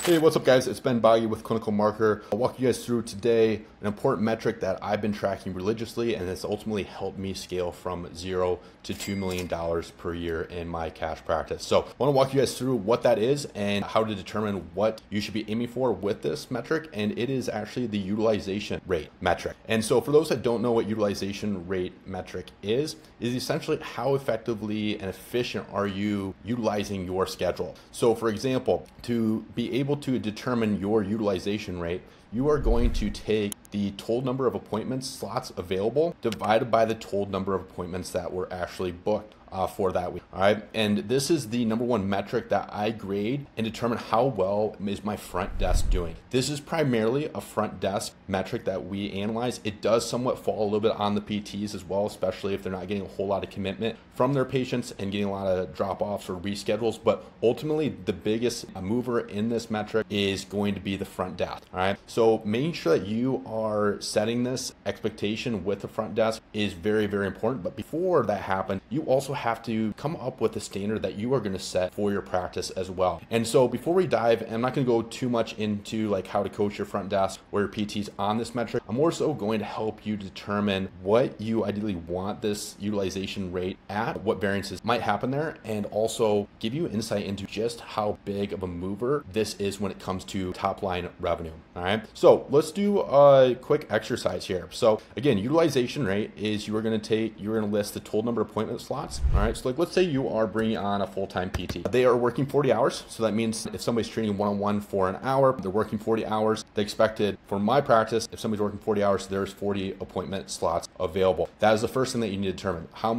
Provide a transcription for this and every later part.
Hey, what's up guys? It's Ben Bagge with Clinical Marketer. I'll walk you guys through today an important metric that I've been tracking religiously and has ultimately helped me scale from $0 to $2 million per year in my cash practice. So I want to walk you guys through what that is and how to determine what you should be aiming for with this metric. And it is actually the utilization rate metric. And so for those that don't know what utilization rate metric is essentially how effectively and efficient are you utilizing your schedule. So for example, to be able to determine your utilization rate, you are going to take the total number of appointments slots available divided by the total number of appointments that were actually booked for that week. All right. And this is the number one metric that I grade and determine how well is my front desk doing. This is primarily a front desk metric that we analyze. It does somewhat fall a little bit on the PTs as well, especially if they're not getting a whole lot of commitment from their patients and getting a lot of drop-offs or reschedules. But ultimately, the biggest mover in this metric is going to be the front desk. All right. So making sure that you are setting this expectation with the front desk is very, very important. But before that happens, you also have to come up with a standard that you are going to set for your practice as well. And so before we dive, I'm not going to go too much into like how to coach your front desk or your PTs on this metric. I'm more so going to help you determine what you ideally want this utilization rate at, what variances might happen there, and also give you insight into just how big of a mover this is when it comes to top line revenue. All right. So let's do a quick exercise here. So again, utilization rate is you're going to list the total number of appointment slots. All right. So like, let's say you are bringing on a full-time PT. They are working 40 hours. So that means if somebody's training one-on-one for an hour, they're working 40 hours. They expected for my practice, if somebody's working 40 hours, there's 40 appointment slots available. That is the first thing that you need to determine. How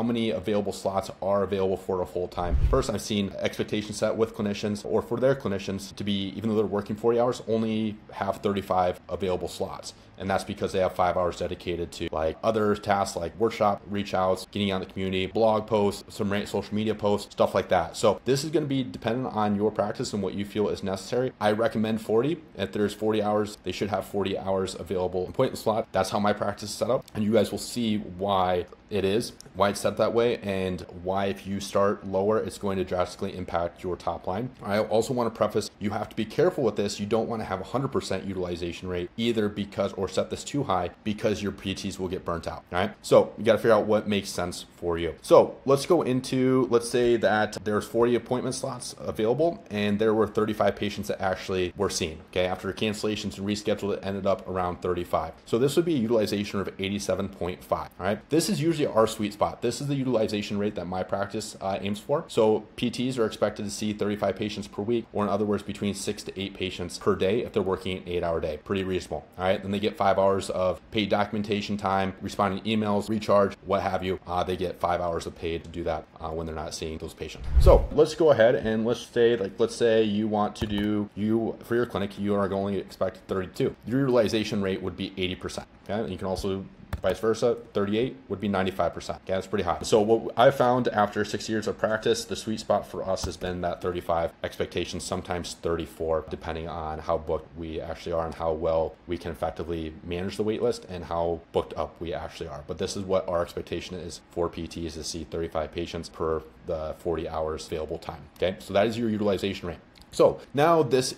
many available slots are available for a full-time person. I've seen expectations set with clinicians or for their clinicians to be, even though they're working 40 hours, only have 35 available slots. And that's because they have 5 hours dedicated to like other tasks like workshop, reach outs, getting out in the community, blog posts, some social media posts, stuff like that. So this is going to be dependent on your practice and what you feel is necessary. I recommend 40. If there's 40 hours, they should have 40 hours available appointment slot. That's how my practice is set up. And you guys will see why it's set that way, and why if you start lower, it's going to drastically impact your top line. I also want to preface, you have to be careful with this. You don't want to have 100% utilization rate either or set this too high because your PTs will get burnt out. All right. So you got to figure out what makes sense for you. So let's go into, let's say that there's 40 appointment slots available and there were 35 patients that actually were seen. Okay. After cancellations and rescheduled, it ended up around 35. So this would be a utilization of 87.5. All right. This is usually our sweet spot. This is the utilization rate that my practice aims for. So PTs are expected to see 35 patients per week, or in other words, between 6 to 8 patients per day if they're working an 8-hour day. Pretty reasonable. All right. Then they get 5 hours of paid documentation time, responding to emails, recharge, what have you. They get 5 hours of paid to do that when they're not seeing those patients. So let's go ahead and let's say you want to do, for your clinic, you are only expected 32. Your utilization rate would be 80%. Okay. And you can also vice versa, 38 would be 95%. Okay, that's pretty high. So what I found after 6 years of practice, the sweet spot for us has been that 35 expectation, sometimes 34, depending on how booked we actually are and how well we can effectively manage the wait list and how booked up we actually are. But this is what our expectation is for PTs, to see 35 patients per the 40 hours available time. Okay, so that is your utilization rate. So now this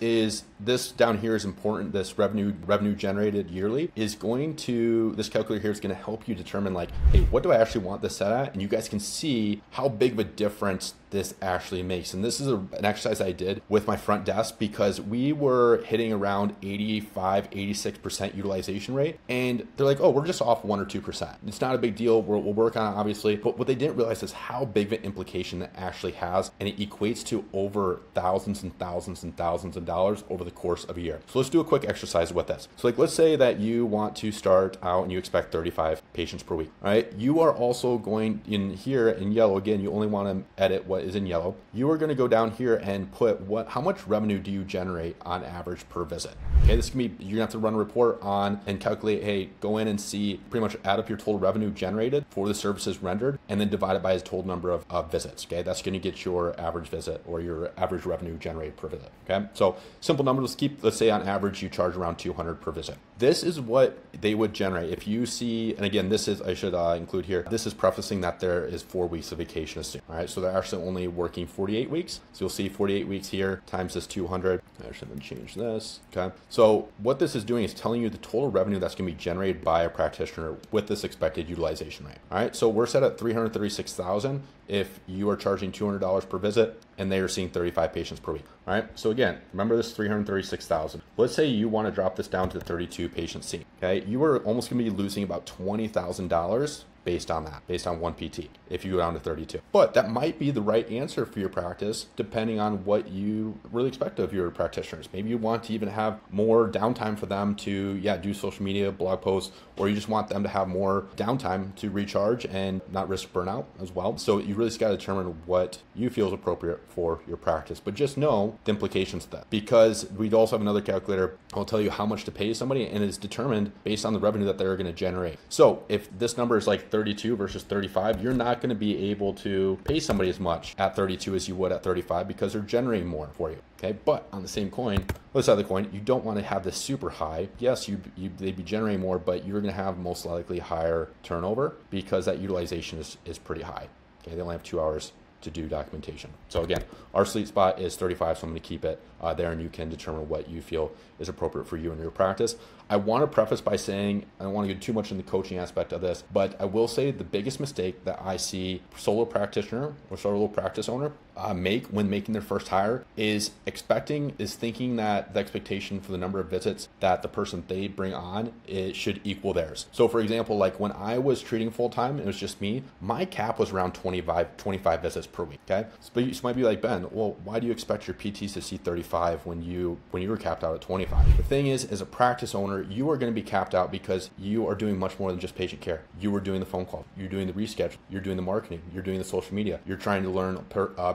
down here is important. This revenue generated yearly is this calculator here is going to help you determine like, hey, what do I actually want this set at? And you guys can see how big of a difference this actually makes. And this is an exercise I did with my front desk because we were hitting around 85, 86% utilization rate. And they're like, oh, we're just off 1 or 2%. It's not a big deal. We'll work on it, obviously. But what they didn't realize is how big of an implication that actually has. And it equates to over thousands and thousands and thousands of dollars over the course of a year. So let's do a quick exercise with this. So like, let's say that you want to start out and you expect 35 patients per week. All right. You are also going in here in yellow. Again, you only want to edit what is in yellow. You are going to go down here and put how much revenue do you generate on average per visit? Okay, this can be, you're gonna have to run a report on and calculate, hey, go in and see, pretty much add up your total revenue generated for the services rendered and then divide it by the total number of visits. Okay, that's going to get your average visit or your average revenue generated per visit. Okay, so simple number, let's say on average you charge around 200 per visit. this is what they would generate. If you see, and again, this is, I should include here, this is prefacing that there is 4 weeks of vacation assumed. All right, so they're actually only working 48 weeks. So you'll see 48 weeks here times this 200. I should then change this. Okay, so what this is doing is telling you the total revenue that's going to be generated by a practitioner with this expected utilization rate. All right, so we're set at 336,000 if you are charging $200 per visit and they are seeing 35 patients per week. All right, so again, remember this 336,000. Let's say you want to drop this down to 32 patients seen. Okay, you are almost going to be losing about $20,000 based on that, based on one PT, if you go down to 32. But that might be the right answer for your practice, depending on what you really expect of your practitioners. Maybe you want to even have more downtime for them to, do social media, blog posts, or you just want them to have more downtime to recharge and not risk burnout as well. So you really just got to determine what you feel is appropriate for your practice. But just know the implications of that, because we also have another calculator. I'll tell you how much to pay somebody, and it's determined based on the revenue that they're going to generate. So if this number is like 32 versus 35, you're not going to be able to pay somebody as much at 32 as you would at 35 because they're generating more for you. Okay, but on the same coin, other side of the coin, you don't want to have this super high. Yes, they'd be generating more, but you're going to have most likely higher turnover because that utilization is pretty high. Okay, they only have 2 hours to do documentation. So again, our sweet spot is 35, so I'm going to keep it there, and you can determine what you feel is appropriate for you and your practice. I want to preface by saying, I don't want to get too much in the coaching aspect of this, but I will say the biggest mistake that I see solo practitioner or solo practice owner make when making their first hire is thinking that the expectation for the number of visits that the person they bring on, it should equal theirs. So for example, like when I was treating full-time, it was just me, my cap was around 25 visits per week. Okay, so you might be like, Ben, well, why do you expect your PTs to see 35 when you were capped out at 25? The thing is, as a practice owner, you are going to be capped out because you are doing much more than just patient care. You are doing the phone call, you're doing the reschedule, you're doing the marketing, you're doing the social media, you're trying to learn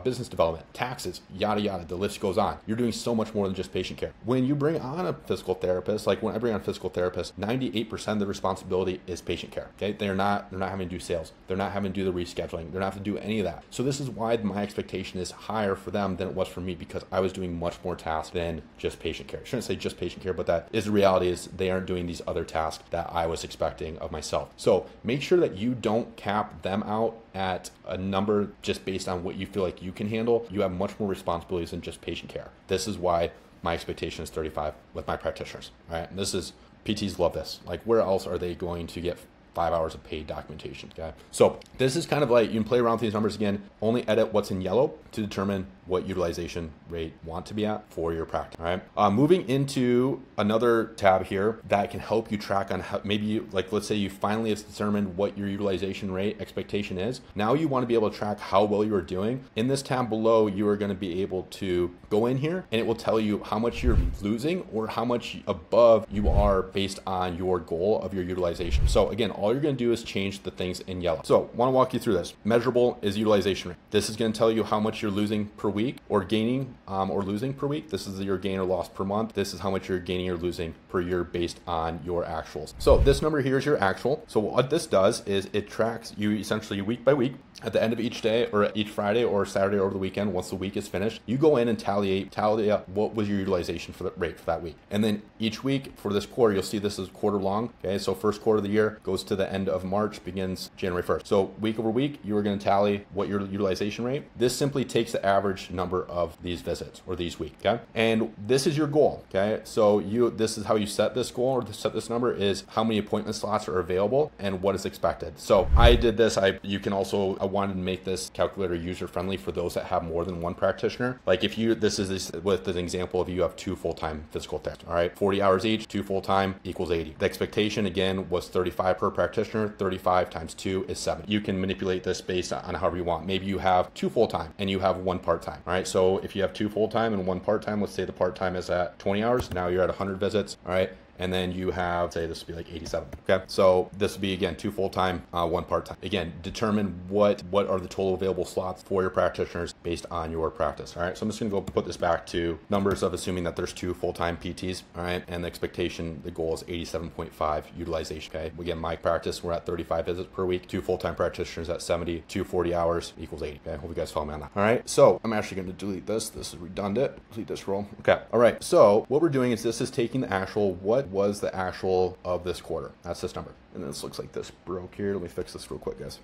business development, taxes, yada yada, the list goes on. You're doing so much more than just patient care. When you bring on a physical therapist, like when I bring on a physical therapist, 98% of the responsibility is patient care. Okay, they're not having to do sales, they're not having to do the rescheduling, they're not having to do any of that. So this is why my expectation is higher for them than it was for me, because I was doing much more tasks than just patient care. I shouldn't say just patient care, but that is the reality, is they aren't doing these other tasks that I was expecting of myself. So make sure that you don't cap them out at a number just based on what you feel like you can handle. You have much more responsibilities than just patient care. This is why my expectation is 35 with my practitioners. All right, and this is, PTs love this. Like, where else are they going to get 5 hours of paid documentation? Okay, so this is kind of like, you can play around with these numbers again, only edit what's in yellow to determine what utilization rate you want to be at for your practice. All right, moving into another tab here that can help you track on how, maybe you, like, let's say you finally have determined what your utilization rate expectation is. Now you want to be able to track how well you are doing. In this tab below, you are going to be able to go in here and it will tell you how much you're losing or how much above you are based on your goal of your utilization. So again, all you're going to do is change the things in yellow. So I want to walk you through this. Measurable is utilization rate. This is going to tell you how much you're losing per week, or gaining or losing per week. This is your gain or loss per month. This is how much you're gaining or losing per year based on your actuals. So this number here is your actual. So what this does is it tracks you essentially week by week. At the end of each day, or each Friday or Saturday over the weekend, once the week is finished, you go in and tally up what was your utilization for the rate for that week. And then each week for this quarter, you'll see this is quarter long. Okay, so first quarter of the year goes to the end of March, begins January 1st. So week over week, you are going to tally what your utilization rate. This simply takes the average number of these visits or these weeks. Okay, and this is your goal. Okay, so this is how you set this goal or set this number, is how many appointment slots are available and what is expected. So I did this. You can also, I wanted to make this calculator user friendly for those that have more than one practitioner. Like if you, this is with an example of you have 2 full-time physical therapists. All right, 40 hours each, 2 full-time equals 80. The expectation again was 35 per practitioner. 35 times 2 is 70. You can manipulate this based on however you want. Maybe you have 2 full-time and you have 1 part-time. All right, so if you have 2 full-time and 1 part-time, let's say the part-time is at 20 hours. Now you're at 100 visits. All right. And then you have, say this would be like 87. Okay, so this would be again 2 full-time, 1 part-time. Again, determine what are the total available slots for your practitioners based on your practice. All right, so I'm just gonna go put this back to numbers of assuming that there's 2 full-time PTs. All right, and the expectation, the goal is 87.5 utilization. Okay, again, my practice, we're at 35 visits per week. 2 full-time practitioners at 70. 2 40 hours equals 80. Okay, hope you guys follow me on that. All right, so I'm actually gonna delete this. This is redundant. Delete this row. Okay, all right. So what we're doing is this is taking the actual what was the actual of this quarter. That's this number. And this looks like this broke here. Let me fix this real quick, guys.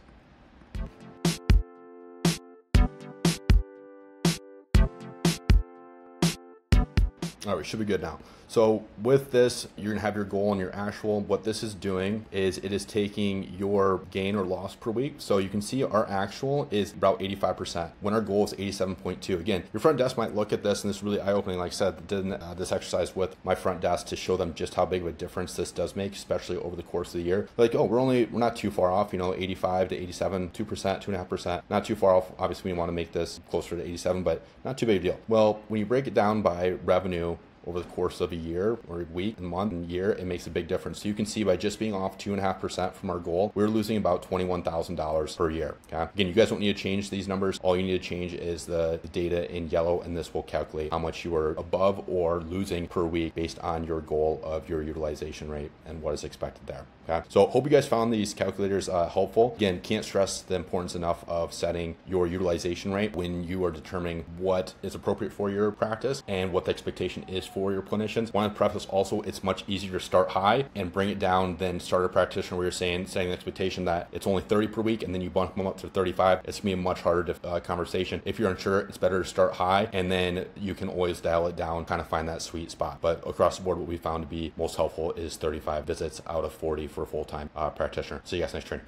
All right, we should be good now. So with this, you're gonna have your goal and your actual. What this is doing is it is taking your gain or loss per week. So you can see our actual is about 85% when our goal is 87.2. Again, your front desk might look at this and this is really eye-opening. Like I said, did this exercise with my front desk to show them just how big of a difference this does make, especially over the course of the year. Like, oh, we're not too far off, 85 to 87, 2%, 2.5%, not too far off. Obviously we want to make this closer to 87, but not too big a deal. Well, when you break it down by revenue, over the course of a year or a week, a month, and year, it makes a big difference. So you can see by just being off 2.5% from our goal, we're losing about $21,000 per year. Okay. Again, you guys don't need to change these numbers. All you need to change is the data in yellow, and this will calculate how much you are above or losing per week based on your goal of your utilization rate and what is expected there. Okay. So hope you guys found these calculators helpful. Again, can't stress the importance enough of setting your utilization rate when you are determining what is appropriate for your practice and what the expectation is for your clinicians. Want to preface also, it's much easier to start high and bring it down than start a practitioner where you're setting the expectation that it's only 30 per week and then you bump them up to 35. It's gonna be a much harder conversation. If you're unsure, it's better to start high and then you can always dial it down, kind of find that sweet spot. But across the board, what we found to be most helpful is 35 visits out of 40 for a full-time practitioner. See you guys next training.